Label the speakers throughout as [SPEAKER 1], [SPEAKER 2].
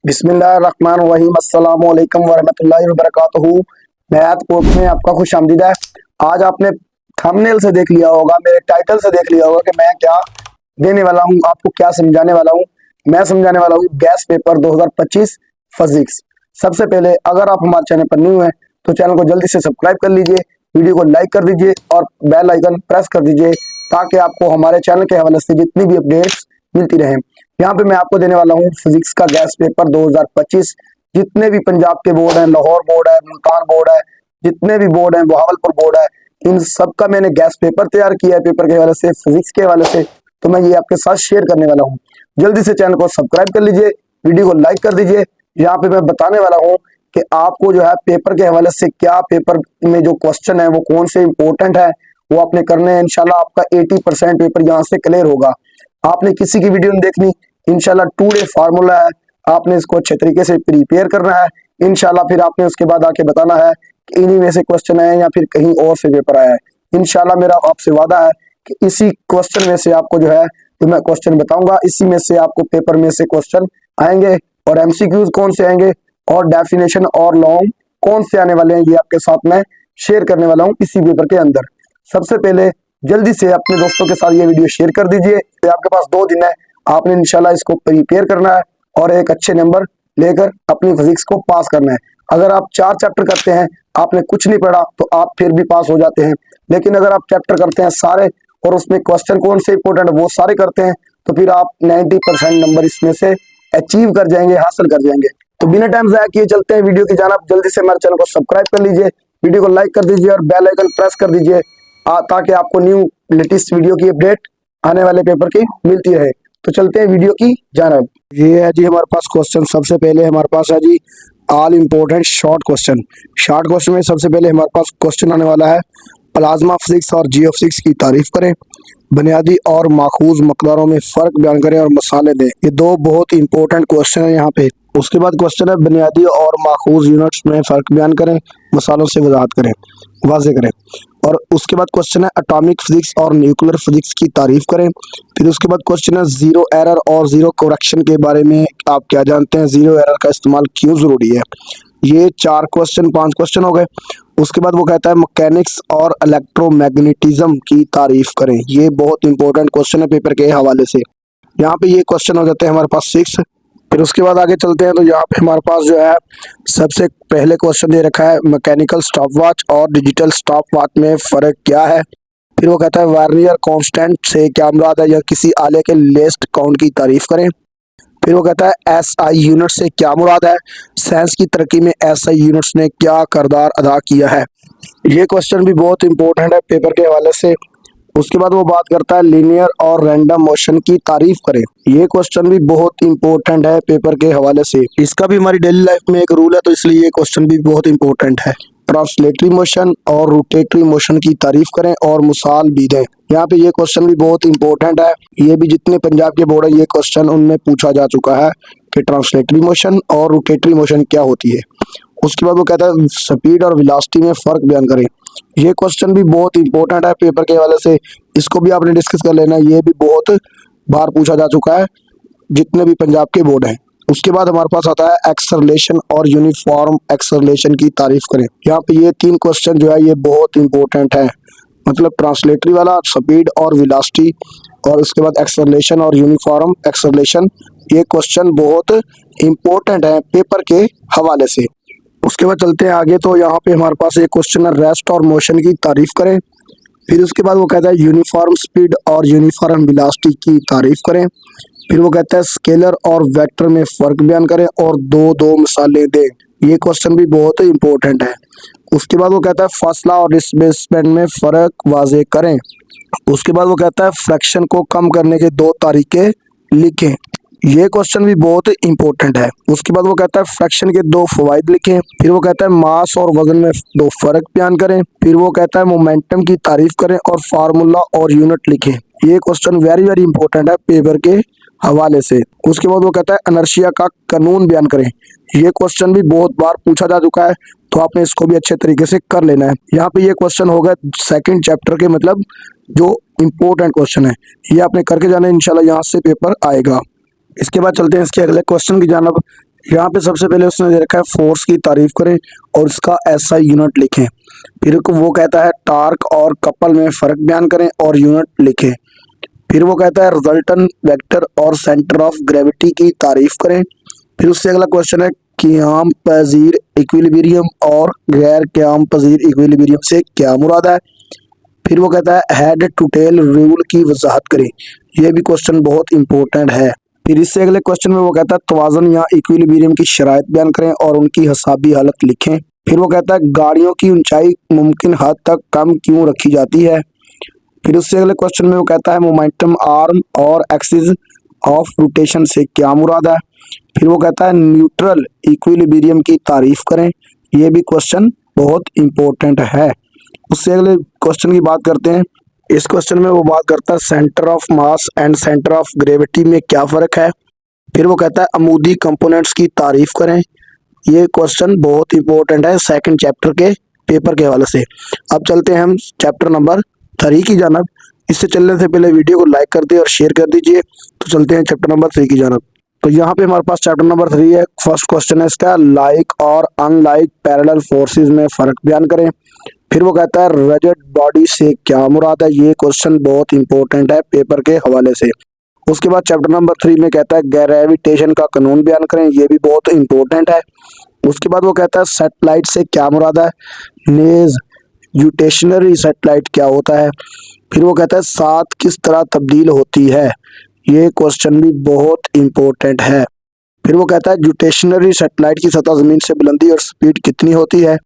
[SPEAKER 1] बिस्मिल्लाहिर्रहमानिर्रहीम अस्सलामु अलैकुम वरहमतुल्लाहि वबरकातुहू। नयात कोर्स में आपका खुश आमदीद है। आज आपने थंबनेल से देख लिया होगा, मेरे टाइटल से देख लिया होगा कि मैं क्या देने वाला हूँ, आपको क्या समझाने वाला हूँ। मैं समझाने वाला हूँ गैस पेपर 2025 फिजिक्स। सबसे पहले अगर आप हमारे चैनल पर न्यू हैं तो चैनल को जल्दी से सब्सक्राइब कर लीजिए, वीडियो को लाइक कर दीजिए और बेल आइकन प्रेस कर दीजिए ताकि आपको हमारे चैनल के हवाले से जितनी भी अपडेट्स मिलती रहें। यहाँ पे मैं आपको देने वाला हूँ फिजिक्स का गैस पेपर 2025। जितने भी पंजाब के बोर्ड हैं, लाहौर बोर्ड है, मुल्तान बोर्ड है, जितने भी बोर्ड हैं, बहावलपुर बोर्ड है, इन सब का मैंने गैस पेपर तैयार किया है पेपर के हवाले से, फिजिक्स के हवाले से। तो मैं ये आपके साथ शेयर करने वाला हूँ। जल्दी से चैनल को सब्सक्राइब कर लीजिए, वीडियो को लाइक कर दीजिए। यहाँ पे मैं बताने वाला हूँ कि आपको जो है पेपर के हवाले से क्या पेपर में जो क्वेश्चन है वो कौन से इंपॉर्टेंट है वो आपने करने हैं। इंशाल्लाह आपका 80% पेपर यहाँ से क्लियर होगा। आपने किसी की वीडियो नहीं देखनी, इंशाल्लाह 2 डे फार्मूला है, आपने इसको अच्छे तरीके से प्रिपेयर करना है। इंशाल्लाह फिर आपने उसके बाद आके बताना है कि इन्हीं में से क्वेश्चन है या फिर कहीं और से पेपर आया है। इंशाल्लाह मेरा आपसे वादा है कि इसी क्वेश्चन में से आपको जो है जो मैं क्वेश्चन बताऊंगा, इसी में से आपको पेपर में से क्वेश्चन आएंगे और एमसीक्यूज कौन से आएंगे और डेफिनेशन और लॉन्ग कौन से आने वाले हैं, ये आपके साथ मैं शेयर करने वाला हूँ इसी पेपर के अंदर। सबसे पहले जल्दी से अपने दोस्तों के साथ ये वीडियो शेयर कर दीजिए। आपके पास 2 दिन है, आपने इंशाल्लाह इसको प्रिपेयर करना है और एक अच्छे नंबर लेकर अपनी फिजिक्स को पास करना है। अगर आप 4 चैप्टर करते हैं, आपने कुछ नहीं पढ़ा तो आप फिर भी पास हो जाते हैं। लेकिन अगर आप चैप्टर करते हैं सारे और उसमें क्वेश्चन कौन से इंपॉर्टेंट वो सारे करते हैं तो फिर आप 90% नंबर इसमें से अचीव कर जाएंगे, हासिल कर जाएंगे। तो बिना टाइम ज़ाया किए चलते हैं वीडियो की जानिब। जल्दी से हमारे चैनल को सब्सक्राइब कर लीजिए, वीडियो को लाइक कर दीजिए और बेल आइकन प्रेस कर दीजिए ताकि आपको न्यू लेटेस्ट वीडियो की अपडेट आने वाले पेपर की मिलती रहे। तो चलते हैं वीडियो की जानिब। ये है जी हमारे पास क्वेश्चन। सबसे पहले हमारे पास है जी all important short question. Short question में सबसे पहले हमारे पास क्वेश्चन आने वाला है प्लाज्मा फिजिक्स और जियो फिजिक्स की तारीफ करें, बुनियादी और माखूज मकदारों में फ़र्क बयान करें और मिसालें दें। ये 2 बहुत इंपॉर्टेंट क्वेश्चन है यहाँ पे। उसके बाद क्वेश्चन है बुनियादी और माखूज यूनिट्स में फ़र्क बयान करें, मिसालों से वजाहत करें, वाज़े करें। और उसके बाद क्वेश्चन है एटॉमिक फिजिक्स और न्यूक्लियर फिजिक्स की तारीफ करें। फिर उसके बाद क्वेश्चन है ज़ीरो एरर और ज़ीरो करेक्शन के बारे में आप क्या जानते हैं, ज़ीरो एरर का इस्तेमाल क्यों ज़रूरी है। ये 5 क्वेश्चन हो गए। उसके बाद वो कहता है मैकेनिक्स और इलेक्ट्रोमैग्नेटिज्म की तारीफ करें। ये बहुत इंपॉर्टेंट क्वेश्चन है पेपर के हवाले से। यहाँ पे ये क्वेश्चन हो जाते हैं हमारे पास 6। फिर उसके बाद आगे चलते हैं तो यहाँ पे हमारे पास जो है सबसे पहले क्वेश्चन दे रखा है मैकेनिकल स्टॉपवॉच और डिजिटल स्टॉपवॉच में फ़र्क क्या है। फिर वो कहता है वार्नियर कांस्टेंट से क्या मुराद है या किसी आले के लेस्ट काउंट की तारीफ करें। फिर वो कहता है एसआई यूनिट से क्या मुराद है, साइंस की तरक्की में एसआई यूनिट्स ने क्या किरदार अदा किया है। ये क्वेश्चन भी बहुत इंपॉर्टेंट है पेपर के हवाले से। उसके बाद वो बात करता है लीनियर और रैंडम मोशन की तारीफ करें। ये क्वेश्चन भी बहुत इंपॉर्टेंट है पेपर के हवाले से। इसका भी हमारी डेली लाइफ में एक रूल है तो इसलिए ये क्वेश्चन भी बहुत इंपॉर्टेंट है। ट्रांसलेटरी मोशन और रोटेटरी मोशन की तारीफ करें और मिसाल भी दें। यहाँ पे ये क्वेश्चन भी बहुत इंपॉर्टेंट है। ये भी जितने पंजाब के बोर्ड है ये क्वेश्चन उनमें पूछा जा चुका है कि ट्रांसलेटरी मोशन और रोटेटरी मोशन क्या होती है। उसके बाद वो कहता है स्पीड और वेलोसिटी में फ़र्क बयान करें। ये क्वेश्चन भी बहुत इंपॉर्टेंट है पेपर के हवाले से, इसको भी आपने डिस्कस कर लेना। ये भी बहुत बार पूछा जा चुका है जितने भी पंजाब के बोर्ड हैं। उसके बाद हमारे पास आता है एक्सेलरेशन और यूनिफॉर्म एक्सेलरेशन की तारीफ करें। यहाँ पे ये 3 क्वेश्चन जो है ये बहुत इंपॉर्टेंट है, मतलब ट्रांसलेटरी वाला, स्पीड और वेलोसिटी, और उसके बाद एक्सेलरेशन और यूनिफॉर्म एक्सेलरेशन। ये क्वेश्चन बहुत इंपॉर्टेंट है पेपर के हवाले से। उसके बाद चलते हैं आगे तो यहाँ पे हमारे पास एक क्वेश्चन है रेस्ट और मोशन की तारीफ करें। फिर उसके बाद वो कहता है यूनिफॉर्म स्पीड और यूनिफॉर्म वेलोसिटी की तारीफ करें। फिर वो कहता है स्केलर और वेक्टर में फ़र्क बयान करें और दो मिसालें दें। ये क्वेश्चन भी बहुत इंपॉर्टेंट है। उसके बाद वो कहता है फासला और डिस्प्लेसमेंट में फ़र्क वाज़े करें। उसके बाद वो कहता है फ्रैक्शन को कम करने के 2 तरीके लिखें। ये क्वेश्चन भी बहुत इंपॉर्टेंट है। उसके बाद वो कहता है फ्रैक्शन के 2 फ़वाइद लिखें। फिर वो कहता है मास और वजन में 2 फ़र्क बयान करें। फिर वो कहता है मोमेंटम की तारीफ करें और फार्मूला और यूनिट लिखें। ये क्वेश्चन वेरी इंपॉर्टेंट है पेपर के हवाले से। उसके बाद वो कहता है इनर्शिया का कानून बयान करें। ये क्वेश्चन भी बहुत बार पूछा जा चुका है तो आपने इसको भी अच्छे तरीके से कर लेना है। यहाँ पे ये क्वेश्चन होगा 2nd चैप्टर के, मतलब जो इम्पोर्टेंट क्वेश्चन है ये आपने करके जाना है, इंशाल्लाह यहाँ से पेपर आएगा। इसके बाद चलते हैं इसके अगले क्वेश्चन की जानब। यहाँ पे सबसे पहले उसने दे रखा है फोर्स की तारीफ करें और इसका एसआई यूनिट लिखें। फिर वो कहता है टार्क और कपल में फर्क बयान करें और यूनिट लिखें। फिर वो कहता है रिजल्टेंट वेक्टर और सेंटर ऑफ ग्रेविटी की तारीफ करें। फिर उससे अगला क्वेश्चन है क़याम पज़ीर इक्विलिब्रियम और गैर क़याम पज़ीर इक्विलिब्रियम से क्या मुराद है। फिर वो कहता है हेड टू टेल रूल की वजाहत करें। ये भी क्वेश्चन बहुत इंपॉर्टेंट है। फिर इससे अगले क्वेश्चन में वो कहता है तवाज़ुन या इक्विलिब्रियम की शराइत बयान करें और उनकी हिसाबी हालत लिखें। फिर वो कहता है गाड़ियों की ऊंचाई मुमकिन हद तक कम क्यों रखी जाती है। फिर उससे अगले क्वेश्चन में वो कहता है मोमेंटम आर्म और एक्सिस ऑफ रोटेशन से क्या मुराद है। फिर वो कहता है न्यूट्रल इक्विलिब्रियम की तारीफ करें। ये भी क्वेश्चन बहुत इंपॉर्टेंट है। उससे अगले क्वेश्चन की बात करते हैं। इस क्वेश्चन में वो बात करता है centre of mass and centre of gravity में क्या फ़र्क है। फिर वो कहता है अमूदी कंपोनेंट्स की तारीफ करें। ये क्वेश्चन बहुत इंपॉर्टेंट है सेकंड चैप्टर के पेपर के हवाले से। अब चलते हैं हम चैप्टर नंबर 3 की जानब। इससे चलने से पहले वीडियो को लाइक कर दिए और शेयर कर दीजिए। तो चलते हैं चैप्टर नंबर 3 की जानब। तो यहाँ पे हमारे पास चैप्टर नंबर 3 है। फर्स्ट क्वेश्चन है इसका लाइक और अनलाइक पैरेलल फोर्सेस में फ़र्क बयान करें। फिर वो कहता है रिजिड बॉडी से क्या मुराद है। ये क्वेश्चन बहुत इंपॉर्टेंट है पेपर के हवाले से। उसके बाद चैप्टर नंबर 3 में कहता है ग्रेविटेशन का कानून बयान करें। ये भी बहुत इंपॉर्टेंट है। उसके बाद वो कहता है सैटेलाइट से क्या मुराद है। नेज यूटेशनरी सैटेलाइट क्या होता है। फिर वो कहता है सात किस तरह तब्दील होती है। ये क्वेश्चन भी बहुत इंपॉर्टेंट है। फिर वो कहता है यूटेशनरी सैटेलाइट की सतह ज़मीन से बुलंदी और स्पीड कितनी होती है।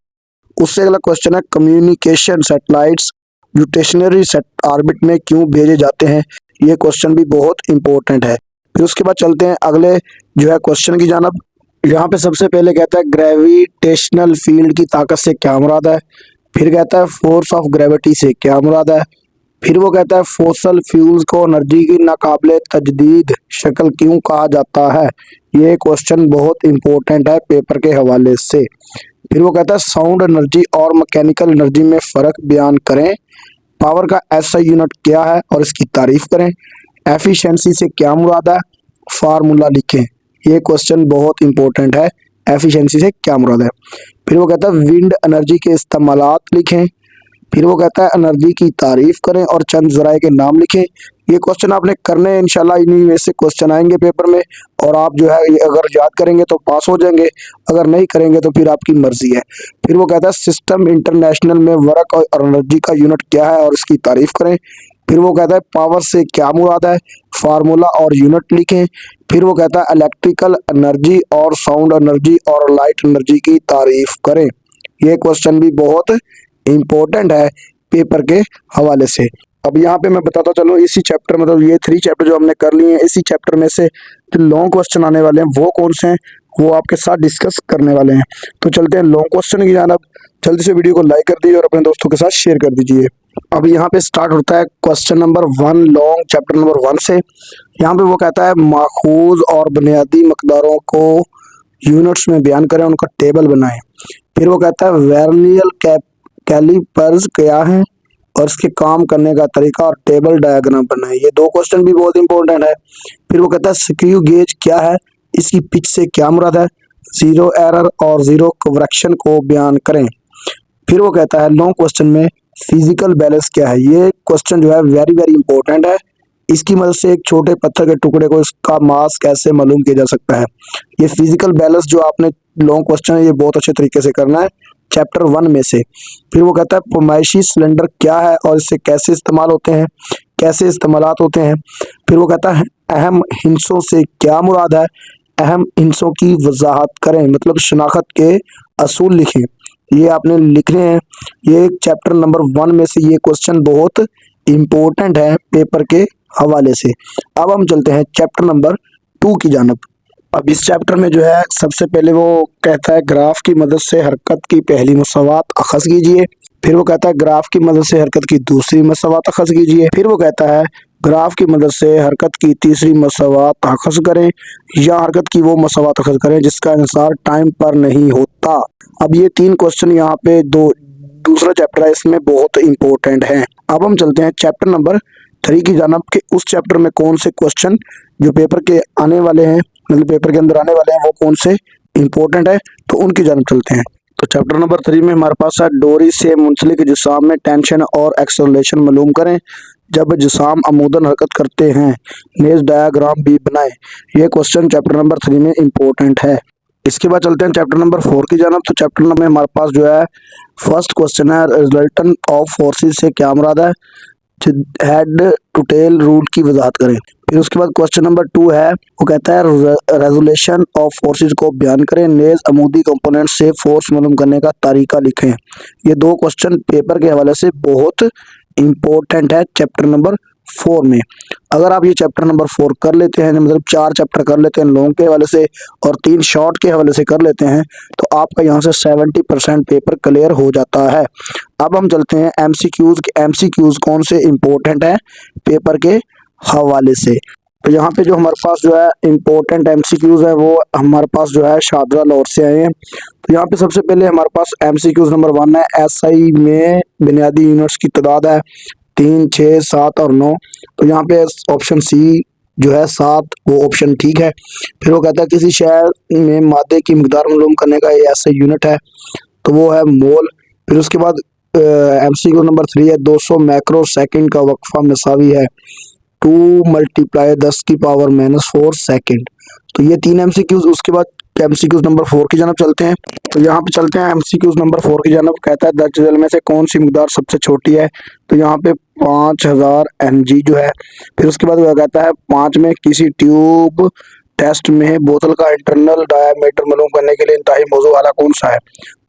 [SPEAKER 1] उससे अगला क्वेश्चन है कम्युनिकेशन सैटेलाइट्स यूटेशनरी ऑर्बिट में क्यों भेजे जाते हैं। ये क्वेश्चन भी बहुत इंपॉर्टेंट है। फिर उसके बाद चलते हैं अगले जो है क्वेश्चन की जानब। यहाँ पे सबसे पहले कहता है ग्रेविटेशनल फील्ड की ताकत से क्या मुराद है। फिर कहता है फोर्स ऑफ ग्रेविटी से क्या मुराद है। फिर वो कहता है फॉसल फ्यूल्स को एनर्जी की नाकाबिले तजदीद शक्ल क्यों कहा जाता है। ये क्वेश्चन बहुत इंपॉर्टेंट है पेपर के हवाले से। फिर वो कहता है साउंड एनर्जी और मैकेनिकल एनर्जी में फ़र्क बयान करें। पावर का एसआई यूनिट क्या है और इसकी तारीफ करें। एफिशिएंसी से क्या मुराद है, फार्मूला लिखें। ये क्वेश्चन बहुत इंपॉर्टेंट है। एफिशिएंसी से क्या मुराद है। फिर वो कहता है विंड एनर्जी के इस्तेमालात लिखें। फिर वो कहता है एनर्जी की तारीफ करें और चंद ज़राए के नाम लिखें। ये क्वेश्चन आपने करने हैं, इंशाल्लाह इन्हीं में से क्वेश्चन आएंगे पेपर में और आप जो है अगर याद करेंगे तो पास हो जाएंगे, अगर नहीं करेंगे तो फिर आपकी मर्जी है। फिर वो कहता है सिस्टम इंटरनेशनल में वर्क और एनर्जी का यूनिट क्या है और इसकी तारीफ करें। फिर वो कहता है पावर से क्या मुराद है, फार्मूला और यूनिट लिखें। फिर वो कहता है इलेक्ट्रिकल एनर्जी और साउंड एनर्जी और लाइट एनर्जी की तारीफ करें। ये क्वेश्चन भी बहुत इम्पोर्टेंट है पेपर के हवाले से। अब यहाँ पे मैं बताता चलूँ इसी चैप्टर मतलब ये 3 चैप्टर जो हमने कर लिए हैं, इसी चैप्टर में से जो लॉन्ग क्वेश्चन आने वाले हैं वो कौन से हैं वो आपके साथ डिस्कस करने वाले हैं। तो चलते हैं लॉन्ग क्वेश्चन की जानब। जल्दी से वीडियो को लाइक कर दीजिए और अपने दोस्तों के साथ शेयर कर दीजिए। अब यहाँ पे स्टार्ट होता है question number 1 long chapter number 1 से। यहाँ पे वो कहता है माखूज और बुनियादी मकदारों को यूनिट्स में बयान करें, उनका टेबल बनाएं। फिर वो कहता है वेर्नियर कैलिपर्स क्या है और इसके काम करने का तरीका और टेबल डायग्राम बनाएं। ये 2 क्वेश्चन भी बहुत इंपॉर्टेंट है। फिर वो कहता है स्क्रू गेज क्या है, इसकी पिच से क्या मुराद है। जीरो एरर और जीरो करेक्शन को बयान करें। फिर वो कहता है लॉन्ग क्वेश्चन में फिजिकल बैलेंस क्या है। ये क्वेश्चन जो है वेरी वेरी इंपॉर्टेंट है। इसकी मदद से एक छोटे पत्थर के टुकड़े को इसका मास कैसे मालूम किया जा सकता है। ये फिजिकल बैलेंस जो आपने लॉन्ग क्वेश्चन है ये बहुत अच्छे तरीके से करना है चैप्टर 1 में से। फिर वो कहता है पैमाइशी सिलेंडर क्या है और इससे कैसे इस्तेमाल होते हैं, कैसे इस्तेमालात होते हैं। फिर वो कहता है अहम हिस्सों से क्या मुराद है, अहम हिस्सों की वजाहत करें मतलब शनाख्त के असूल लिखें। ये आपने लिखने हैं। ये चैप्टर नंबर 1 में से ये क्वेश्चन बहुत इम्पोर्टेंट है पेपर के हवाले से। अब हम चलते हैं चैप्टर नंबर 2 की जानब। अब इस चैप्टर में जो है सबसे पहले वो कहता है ग्राफ की मदद से हरकत की पहली मसवात अखज़ कीजिए। फिर वो कहता है ग्राफ की मदद से हरकत की दूसरी मसवात अखज़ कीजिए। फिर वो कहता है ग्राफ की मदद से हरकत की तीसरी मसवात अखज़ करें या हरकत की वो मसवात अखज़ करें जिसका इंसार टाइम पर नहीं होता। अब ये 3 क्वेश्चन यहाँ पे दूसरा चैप्टर है, इसमें बहुत इंपॉर्टेंट है। अब हम चलते हैं चैप्टर नंबर 3 की जानब के उस चैप्टर में कौन से क्वेश्चन जो पेपर के आने वाले हैं मतलब पेपर के अंदर आने वाले हैं वो कौन से इंपॉर्टेंट है, तो उनकी जानब चलते हैं। तो चैप्टर नंबर 3 में हमारे पास है डोरी से मुंसलिक जिसाम में टेंशन और एक्सेलरेशन मालूम करें। जब जिसाम अमूदन हरकत करते हैं नेज डायग्राम भी बनाएं। ये क्वेश्चन चैप्टर नंबर 3 में इंपॉर्टेंट है। इसके बाद चलते हैं चैप्टर नंबर 4 की जानब। तो चैप्टर नंबर में हमारे पास जो है फर्स्ट क्वेश्चन है रिजल्टेंट ऑफ फोर्सेस से क्या मुराद है, हेड टू टेल रूल की वजाहत करें। फिर उसके बाद क्वेश्चन नंबर 2 है, वो कहता है रेजोल्यूशन ऑफ फोर्सेस को बयान करें, नेज अमूदी कंपोनेंट से फोर्स मालूम करने का तरीका लिखें। ये दो क्वेश्चन पेपर के हवाले से बहुत इंपॉर्टेंट है चैप्टर नंबर 4 में। अगर आप ये चैप्टर नंबर 4 कर लेते हैं, मतलब 4 चैप्टर कर लेते हैं लॉन्ग के हवाले से और 3 शॉर्ट के हवाले से कर लेते हैं, तो आपका यहाँ से 70% पेपर क्लियर हो जाता है। अब हम चलते हैं एमसीक्यूज। एमसीक्यूज कौन से इंपॉर्टेंट है पेपर के हवाले से। तो यहाँ पे जो हमारे पास जो है इंपॉर्टेंट एमसीक्यूज है वो हमारे पास जो है शादरा लाहौर से आए हैं। तो यहाँ पे सबसे पहले हमारे पास एमसीक्यूज नंबर 1 है, एसआई में बुनियादी यूनिट्स की तादाद है 3, 6, 7 और 9। तो यहाँ पे ऑप्शन सी जो है 7 वो ऑप्शन ठीक है। फिर वो कहता है किसी शहर में मादे की मिकदार मालूम करने का ये ऐसा यूनिट है, तो वो है मोल। फिर उसके बाद एमसीक्यू नंबर 3 है 200 माइक्रो सेकंड का वक्फा मसावी है 2 × 10⁻⁻⁴ सेकंड। तो ये 3 एमसीक्यूज। उसके बाद एमसीक्यूज नंबर 4 की जानब चलते हैं। तो यहाँ पे चलते हैं एमसीक्यूज नंबर 4 की जानब। कहता है दर्ज जल में से कौन सी मिकदार सबसे छोटी है, तो यहाँ पे 5000 mg जो है। फिर उसके बाद वह कहता है 5 में किसी ट्यूब टेस्ट में बोतल का इंटरनल डायामीटर मालूम करने के लिए इंतहाई मौजू वाला कौन सा है,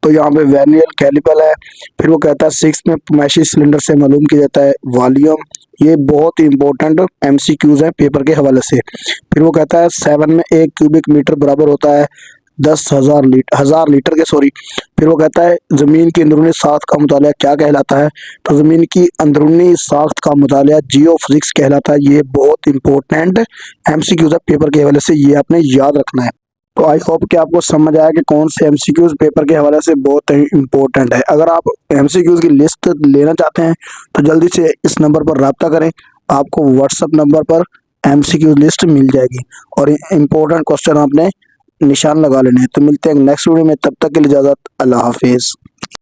[SPEAKER 1] तो यहाँ पे वेनियल कैलिपर है। फिर वो कहता है 6 में मैशी सिलेंडर से मालूम किया जाता है वॉल्यूम। ये बहुत ही इंपॉर्टेंट एमसीक्यूज है पेपर के हवाले से। फिर वो कहता है 7 में 1 क्यूबिक मीटर बराबर होता है 10,000 लीटर के सॉरी। फिर वो कहता है ज़मीन की अंदरूनी साख्त का मुतालिया क्या कहलाता है, तो ज़मीन की अंदरूनी साख्त का मुतालिया जियोफिजिक्स कहलाता है। ये बहुत इंपॉर्टेंट एमसीक्यूज है पेपर के हवाले से, ये आपने याद रखना है। तो आई होप कि आपको समझ आया कि कौन से एमसीक्यूज पेपर के हवाले से बहुत ही इंपॉर्टेंट है। अगर आप एमसीक्यूज की लिस्ट लेना चाहते हैं तो जल्दी से इस नंबर पर रब्ता करें, आपको व्हाट्सएप नंबर पर एमसीक्यूज लिस्ट मिल जाएगी और इंपॉर्टेंट क्वेश्चन आपने निशान लगा लेने हैं। तो मिलते हैं नेक्स्ट वीडियो में, तब तक के लिए इजाज़त, अल्लाह हाफिज़।